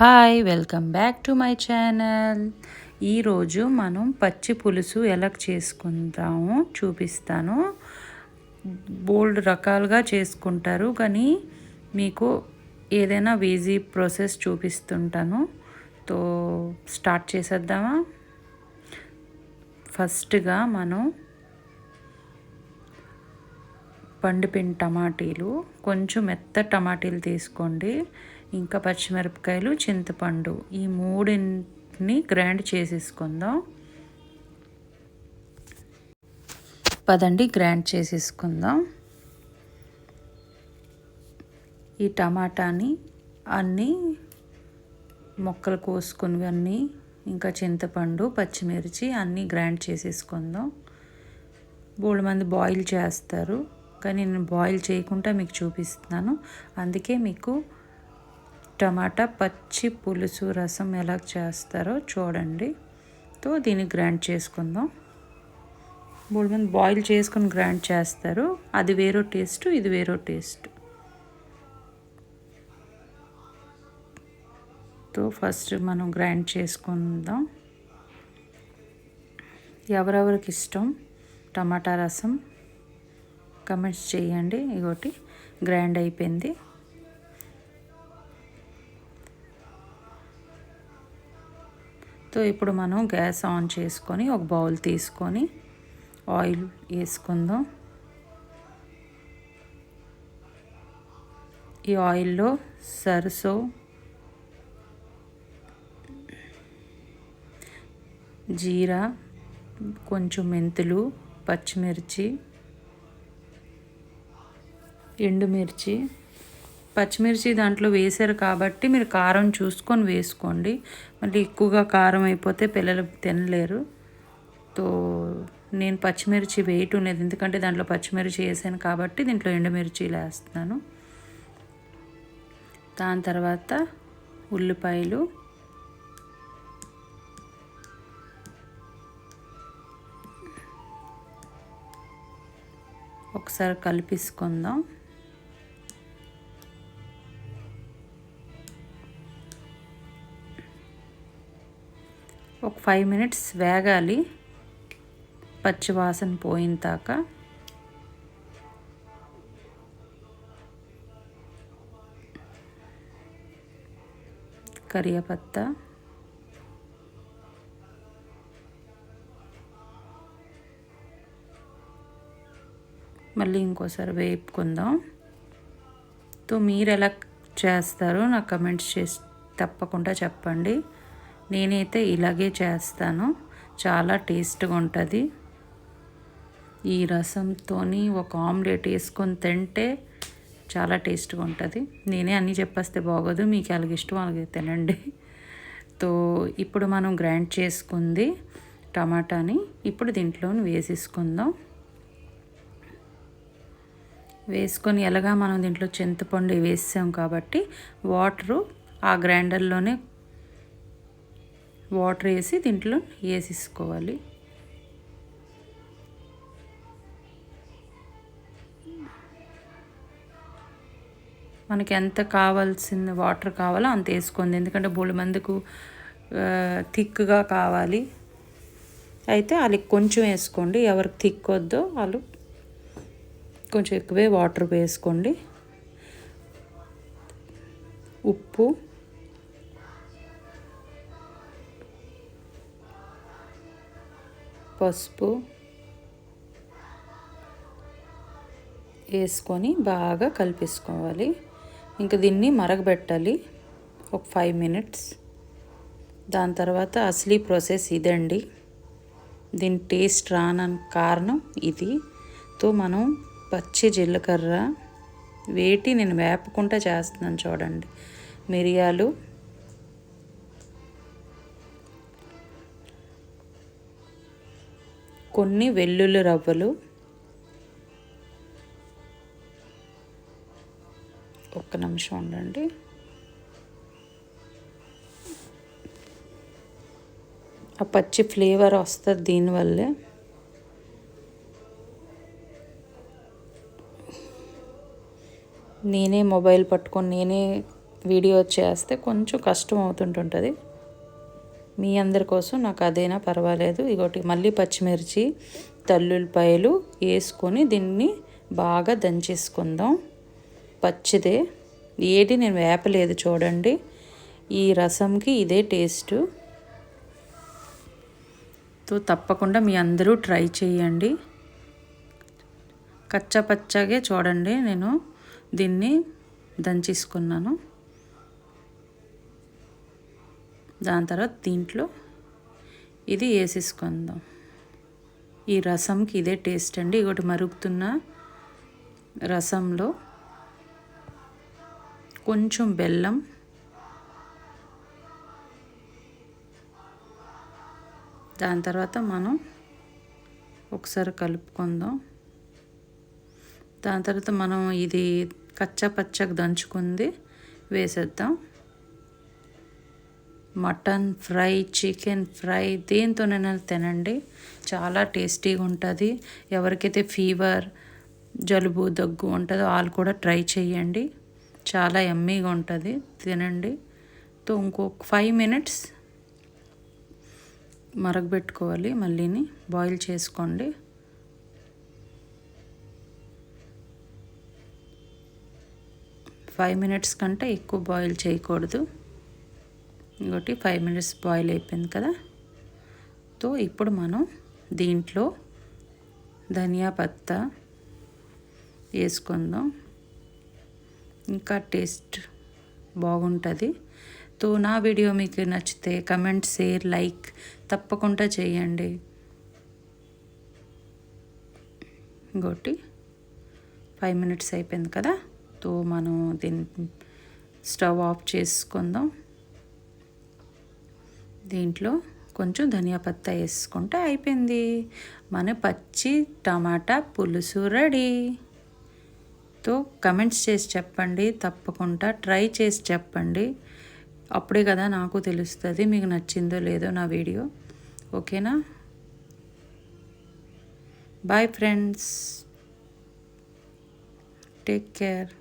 Hi welcome back to my channel. ఈరోజు మనం పచ్చి పులుసు ఎలా చేసుకుంటామో చూపిస్తాను. బోల్డ్ రకాలుగా చేసుకుంటారు, కానీ మీకు ఏదైనా ఈజీ ప్రాసెస్ చూపిస్తుంటాను. తో స్టార్ట్ చేసేద్దామా? ఫస్ట్గా మనం పండిపోయిన టమాటీలు, కొంచెం మెత్త టమాటీలు తీసుకోండి. ఇంకా పచ్చిమిరపకాయలు, చింతపండు, ఈ మూడింటిని గ్రైండ్ చేసేసుకుందాం. పదండి గ్రైండ్ చేసేసుకుందాం. ఈ టమాటాని అన్నీ ముక్కలు కోసుకున్నవన్నీ, ఇంకా చింతపండు, పచ్చిమిర్చి అన్నీ గ్రైండ్ చేసేసుకుందాం. బోల్డ్ మంది బాయిల్ చేస్తారు, కానీ నేను బాయిల్ చేయకుండా మీకు చూపిస్తున్నాను. అందుకే మీకు టమాటా పచ్చి పులుసు రసం ఎలా చేస్తారో చూడండి. తో దీన్ని గ్రైండ్ చేసుకుందాం. బోల్డ్ మంది బాయిల్ చేసుకొని గ్రైండ్ చేస్తారు, అది వేరో టేస్ట్, ఇది వేరో టేస్ట్. తో ఫస్ట్ మనం గ్రైండ్ చేసుకుందాం. ఎవరెవరికి ఇష్టం టమాటా రసం కమెంట్స్ చేయండి. ఇగోటి గ్రైండ్ అయిపోయింది. తో ఇప్పుడు మనం గ్యాస్ ఆన్ చేసుకొని ఒక బౌల్ తీసుకొని ఆయిల్ వేసుకుందాం. ఈ ఆయిల్లో సరసో, జీరా, కొంచెం మెంతులు, పచ్చిమిర్చి, ఎండుమిర్చి, పచ్చిమిర్చి దాంట్లో వేసారు కాబట్టి మీరు కారం చూసుకొని వేసుకోండి. మళ్ళీ ఎక్కువగా కారం అయిపోతే పిల్లలు తినలేరు. తో నేను పచ్చిమిర్చి వేయటం లేదు, ఎందుకంటే దాంట్లో పచ్చిమిర్చి వేసాను కాబట్టి దీంట్లో ఎండుమిర్చిలు వేస్తున్నాను. దాని తర్వాత ఉల్లిపాయలు, ఒకసారి కలిపేసుకుందాం. ఒక 5 minutes వేగాలి, పచ్చి వాసన పోయిన దాకా. కరివేపత్తా, మళ్ళీ ఇంకోసారి వేపుకుందాం. తో మీరు ఎలా చేస్తారో నాకు కమెంట్స్ చేసి తప్పకుండా చెప్పండి. నేనైతే ఇలాగే చేస్తాను, చాలా టేస్ట్గా ఉంటుంది. ఈ రసంతోని ఒక ఆమ్లెట్ వేసుకొని తింటే చాలా టేస్ట్గా ఉంటుంది. నేనే అన్నీ చెప్పేస్తే బాగోదు, మీకు ఎలాగ ఇష్టం అలాగే తినండి. తో ఇప్పుడు మనం గ్రైండ్ చేసుకుంది టమాటాని ఇప్పుడు దీంట్లో వేసేసుకుందాం. వేసుకొని ఎలాగా మనం దీంట్లో చింతపండు వేసాం కాబట్టి వాటరు ఆ గ్రైండర్లోనే వాటర్ వేసి దీంట్లో వేసేసుకోవాలి. మనకి ఎంత కావాల్సిన వాటర్ కావాలో అంత వేసుకోండి, ఎందుకంటే బోల్డ్ మందికి థిక్గా కావాలి అయితే వాళ్ళకి కొంచెం వేసుకోండి. ఎవరికి థిక్ వద్దో వాళ్ళు కొంచెం ఎక్కువే వాటర్ వేసుకోండి. ఉప్పు, పసుపు వేసుకొని బాగా కలిపేసుకోవాలి. ఇంకా దీన్ని మరగబెట్టాలి ఒక 5 minutes. దాని తర్వాత అసలీ ప్రాసెస్ ఇదండి. దీని టేస్ట్ రానని కారణం ఇది. తో మనం పచ్చి జీలకర్ర వేటి నేను వేపకుండా చేస్తున్నాను చూడండి. మిరియాలు, కొన్ని వెల్లుల్లి రవ్వలు, ఒక్క నిమిషం ఉండండి. ఆ పచ్చి ఫ్లేవర్ వస్తుంది దీనివల్లే. నేనే మొబైల్ పట్టుకొని నేనే వీడియో చేస్తే కొంచెం కష్టం అవుతుంటుంటుంది. మీ అందరి కోసం నాకు అదైనా పర్వాలేదు. ఇగోటి మళ్ళీ పచ్చిమిర్చి తల్లుల్లిపాయలు వేసుకొని దీన్ని బాగా దంచేసుకుందాం. పచ్చిదే, ఏది నేను వేపలేదు చూడండి. ఈ రసంకి ఇదే టేస్టు. తప్పకుండా మీ అందరూ ట్రై చేయండి. కచ్చా పచ్చాగే చూడండి నేను దీన్ని దంచేసుకున్నాను. దాని తర్వాత దీంట్లో ఇది వేసేసుకుందాం. ఈ రసంకి ఇదే టేస్ట్ అండి. ఒకటి మరుగుతున్న రసంలో కొంచెం బెల్లం, దాని తర్వాత మనం ఒకసారి కలుపుకుందాం. దాని తర్వాత మనం ఇది కచ్చా పచ్చగా దంచుకుంది వేసేద్దాం. మటన్ ఫ్రై, చికెన్ ఫ్రై దేంతోనైనా తినండి, చాలా టేస్టీగా ఉంటుంది. ఎవరికైతే ఫీవర్, జలుబు, దగ్గు ఉంటుందో వాళ్ళు కూడా ట్రై చేయండి. చాలా యమ్మీగా ఉంటుంది, తినండి. ఇంకొక 5 minutes మరగబెట్టుకోవాలి. మళ్ళీని బాయిల్ చేసుకోండి. ఫైవ్ మినిట్స్ కంటే ఎక్కువ బాయిల్ చేయకూడదు. ఇంకోటి 5 minutes బాయిల్ అయిపోయింది కదా. ఇప్పుడు మనం దీంట్లో ధనియా పత్తా వేసుకుందాం, ఇంకా టేస్ట్ బాగుంటుంది. నా వీడియో మీకు నచ్చితే కమెంట్, షేర్, లైక్ తప్పకుండా చేయండి. ఇంకోటి 5 minutes అయిపోయింది కదా. మనం దీన్ని స్టవ్ ఆఫ్ చేసుకుందాం. దీంట్లో కొంచెం ధనియా పత్తా వేసుకుంటే అయిపోయింది. మన పచ్చి టమాటా పులుసు రెడీ. కమెంట్స్ చేసి చెప్పండి, తప్పకుండా ట్రై చేసి చెప్పండి. అప్పుడే కదా నాకు తెలుస్తుంది మీకు నచ్చిందో లేదో నా వీడియో. ఓకేనా? Bye friends, take care.